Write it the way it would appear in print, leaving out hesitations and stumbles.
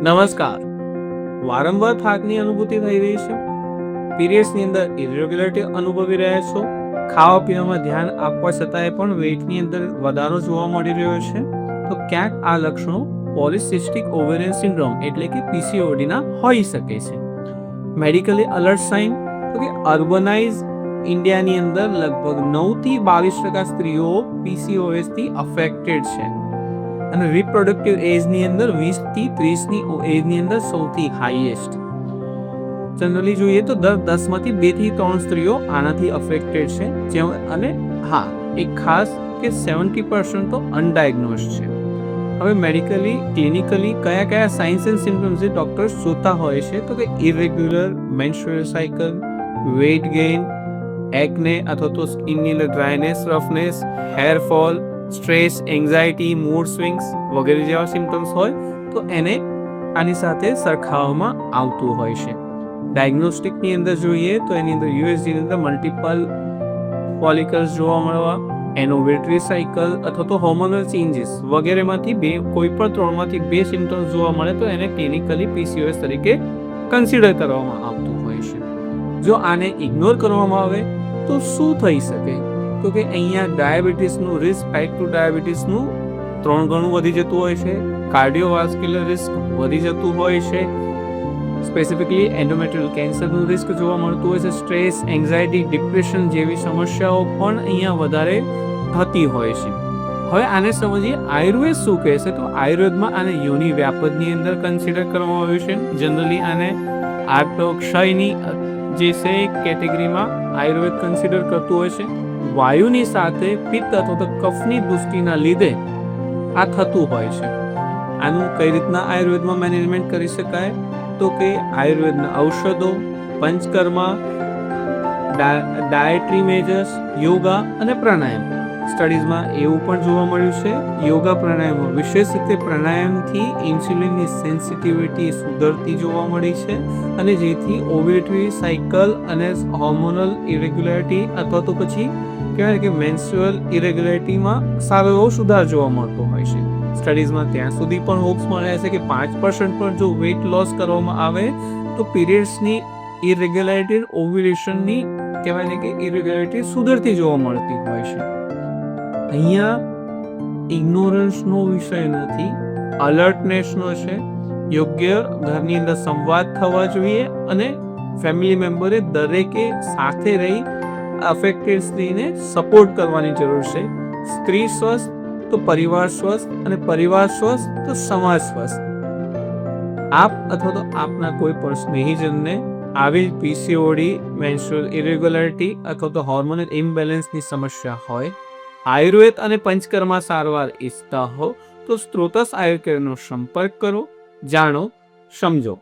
નમસ્કાર. વારંવાર થાકની અનુભૂતિ થઈ રહી છે? પીરિયડ્સની અંદર ઇરેગ્યુલરિટી અનુભવી રહ્યા છો? ખાવા પીવામાં ધ્યાન આપવા છતાંય પણ વેઇટની અંદર વધારો જોવા મળી રહ્યો છે? તો ક્યાંક આ લક્ષણો પોલિસિસ્ટિક ઓવેરિયન સિન્ડ્રોમ એટલે કે પીસીઓડીના હોઈ શકે છે. મેડિકલી અલર્ટ સાઇન તો કે અર્બનાઇઝ ઇન્ડિયાની અંદર લગભગ 9 થી 22% સ્ત્રીઓ પીસીઓએસથી અફેક્ટેડ છે અને રિપ્રોડક્ટિવ એજની અંદર 20 થી 30ની એજની અંદર સૌથી હાઈએસ્ટ. જનરલી જોઈએ તો દર 10 માંથી 2 થી 3 સ્ત્રીઓ આનાથી અફેક્ટેડ છે અને હા, એક ખાસ કે 70% તો અનડાયગ્નોઝ છે. હવે મેડિકલી ક્લિનિકલી કયા કયા સાઇન્સ એન્ડ સિમ્પટમ્સ જે ડોક્ટર્સ જોતા હોય છે તો કે irregular menstrual cycle, weight gain, acne અથવા તો સ્કિનની અંદર dryness, roughness, hair fall, stress, anxiety, mood swings વગેરે જેવા સિમ્પટમ્સ હોય તો એને આની સાથે સરખાવવામાં આવતું હોય છે. ડાયગ્નોસ્ટિકની અંદર જોઈએ તો એની અંદર યુએસજીની અંદર મલ્ટિપલ ફોલિકલ્સ જોવા મળવા, એનોવેટરી સાયકલ અથવા તો હોર્મોનલ ચેન્જીસ વગેરેમાંથી કોઈ પણ 3માંથી 2 સિમ્પટમ્સ જોવા મળે તો એને ક્લિનિકલી પીસીઓએસ તરીકે કન્સિડર કરવામાં આવતું હોય છે. જો આને ઇગ્નોર કરવામાં આવે તો શું થઈ શકે? તો કે અહીંયા ડાયાબિટીસનું રિસ્ક, ટાઈપ 2 ડાયાબિટીસનું 3 ગણું વધી જતું હોય છે, કાર્ડિયોવાસ્ક્યુલર રિસ્ક વધી જતું હોય છે, સ્પેસિફિકલી એન્ડોમેટ્રિયલ કેન્સરનું રિસ્ક જોવા મળતું હોય છે, સ્ટ્રેસ, એન્ઝાયટી, ડિપ્રેશન જેવી સમસ્યાઓ પણ અહીંયા વધારે થતી હોય છે. હવે આને સમજીએ આયુર્વેદ શું કહે છે. તો આયુર્વેદમાં આને યોનિ વ્યાપદની અંદર કન્સિડર કરવામાં આવ્યું છે. જનરલી આને આર્તોક્ષયની જે છે કેટેગરીમાં આયુર્વેદ કન્સિડર કરતું હોય છે. વાયુની સાથે પિત્ત અથવા તો કફની દૃષ્ટિના લીધે આ થતું હોય છે. આનું કઈ રીતના આયુર્વેદમાં મેનેજમેન્ટ કરી શકાય તો કે આયુર્વેદના ઔષધો, પંચકર્મા, ડાયટરી મેજર્સ, યોગા અને પ્રાણાયામ. સ્ટડીઝમાં એવું પણ જોવા મળ્યું છે યોગા પ્રાણાયામ, વિશેષ રીતે પ્રાણાયામથી ઇન્સ્યુલિનની સેન્સિટિવિટી સુધરતી જોવા મળી છે અને જેથી ઓવ્યુલેટરી સાયકલ અને હોર્મોનલ ઇરેગ્યુલારિટી અથવા તો પછી કહેવાય કે મેન્સ્ટ્રુઅલ ઇરેગ્યુલારિટીમાં સારો એવો સુધાર જોવા મળતો હોય છે. સ્ટડીઝમાં ત્યાં સુધી પણ હોપ્સ મળ્યા છે કે 5% પણ જો વેઇટ લોસ કરવામાં આવે તો પીરિયડ્સની ઇરેગ્યુલારિટી, ઓવ્યુલેશનની કહેવાય ને કે ઇરેગ્યુલારિટી સુધરતી જોવા મળતી હોય છે. અહીંયા ઇગ્નોરન્સનો વિષય નથી, અલર્ટનેસનો છે. યોગ્ય ઘરની અંદર સંવાદ થવા જોઈએ અને ફેમિલી મેમ્બરે દરેકે સાથે રહી અફેક્ટેડ સ્ત્રીને સપોર્ટ કરવાની જરૂર છે. સ્ત્રી સ્વસ્થ તો પરિવાર સ્વસ્થ અને પરિવાર સ્વસ્થ તો સમાજ સ્વસ્થ. આપ અથવા તો આપના કોઈ પણ સ્નેહીજનને આવી પીસીઓડી, મેન્સ્ટ્રુઅલ ઇરેગ્યુલારિટી અથવા તો હોર્મોનલ ઇમ્બેલેન્સની સમસ્યા હોય, આયુર્વેદ અને પંચકર્મા સારવાર ઈચ્છતા હો તો સ્ત્રોતસ આયુર્કેરનો સંપર્ક કરો. જાણો, સમજો.